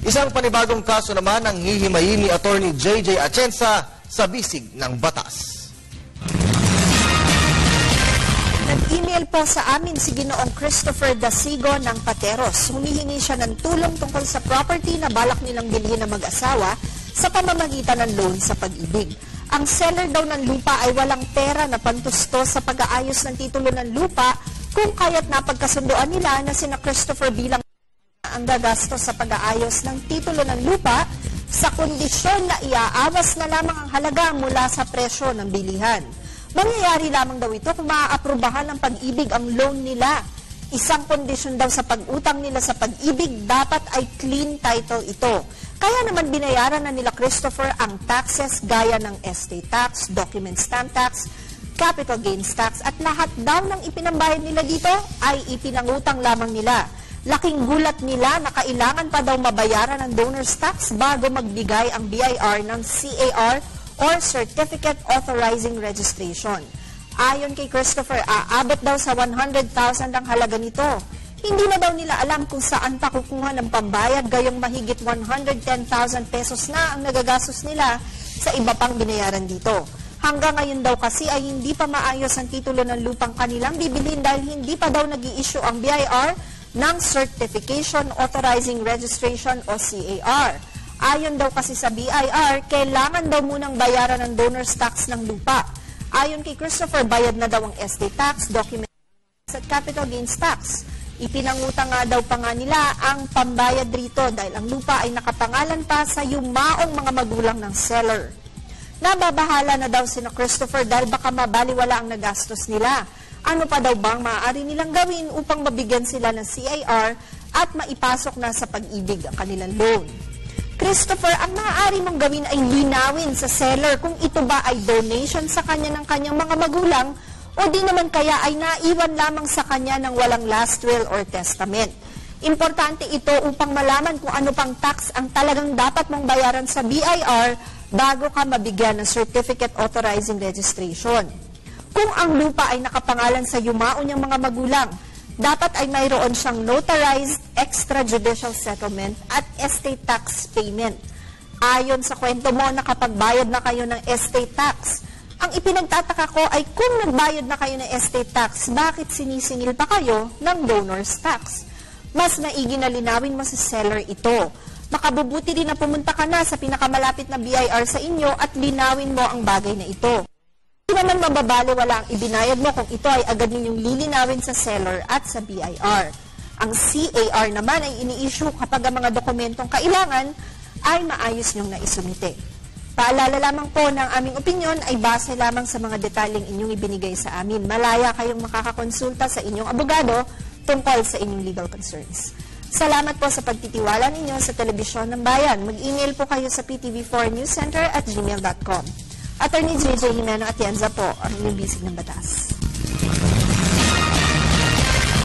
Isang panibagong kaso naman ang hihimayin ni Attorney JJ Atienza sa bisig ng batas. Nag-email po sa amin si Ginoong Christopher Dasigo ng Pateros. Humihingi siya ng tulong tungkol sa property na balak nilang bilhin ng mag-asawa sa pamamagitan ng loan sa pag-ibig. Ang seller daw ng lupa ay walang pera na pantusto sa pag-aayos ng titulo ng lupa, kung kaya't napagkasunduan nila na sina Christopher bilang ang gagastos sa pag-aayos ng titulo ng lupa sa kondisyon na iaawas na lamang ang halaga mula sa presyo ng bilihan. Mangyayari lamang daw ito kung maaaprubahan ng pag-ibig ang loan nila. Isang kondisyon daw sa pag-utang nila sa pag-ibig, dapat ay clean title ito. Kaya naman binayaran na nila Christopher ang taxes gaya ng estate tax, document stamp tax, capital gains tax at lahat daw ng ipinambayad nila dito ay ipinangutang lamang nila. Laking gulat nila na kailangan pa daw mabayaran ng donor's tax bago magbigay ang BIR ng CAR or Certificate Authorizing Registration. Ayon kay Christopher, aabot daw sa 100,000 ang halaga nito. Hindi na daw nila alam kung saan pa kukuha ng pambayad, gayong mahigit 110,000 pesos na ang nagagastos nila sa iba pang binayaran dito. Hanggang ngayon daw kasi ay hindi pa maayos ang titulo ng lupang kanilang bibilhin dahil hindi pa daw nag-i-issue ang BIR ng Certification Authorizing Registration o CAR. Ayon daw kasi sa BIR, kailangan daw munang bayaran ng donor's tax ng lupa. Ayon kay Christopher, bayad na daw ang estate tax, document tax at capital gains tax. Ipinangutang nga daw pa nga nila ang pambayad rito dahil ang lupa ay nakapangalan pa sa yumaong mga magulang ng seller. Nababahala na daw sina Christopher dahil baka mabaliwala ang nagastos nila. Ano pa daw bang maaari nilang gawin upang mabigyan sila ng CAR at maipasok na sa pag-ibig ang kanilang loan? Christopher, ang maaari mong gawin ay linawin sa seller kung ito ba ay donation sa kanya ng kanyang mga magulang o di naman kaya ay naiwan lamang sa kanya ng walang last will or testament. Importante ito upang malaman kung ano pang tax ang talagang dapat mong bayaran sa BIR bago ka mabigyan ng Certificate Authorizing Registration. Kung ang lupa ay nakapangalan sa yumao niyang mga magulang, dapat ay mayroon siyang notarized extrajudicial settlement at estate tax payment. Ayon sa kwento mo, nakapagbayad na kayo ng estate tax. Ang ipinagtataka ko ay kung nagbayad na kayo ng estate tax, bakit sinisingil pa kayo ng donor's tax? Mas maigi na linawin mo sa seller ito. Makabubuti din na pumunta ka na sa pinakamalapit na BIR sa inyo at linawin mo ang bagay na ito. Hindi naman mababaliwala ang ibinayad mo kung ito ay agad ninyong lilinawin sa seller at sa BIR. Ang CAR naman ay ini-issue kapag ang mga dokumentong kailangan ay maayos niyong naisumite. Paalala lamang po ng aming opinyon ay base lamang sa mga detalyeng inyong ibinigay sa amin. Malaya kayong makakakonsulta sa inyong abogado tungkol sa inyong legal concerns. Salamat po sa pagtitiwala ninyo sa Telebisyon ng Bayan. Mag-email po kayo sa ptv4newscenter@gmail.com. Attorney JJ Atienza po ang inyong bisig ng batas.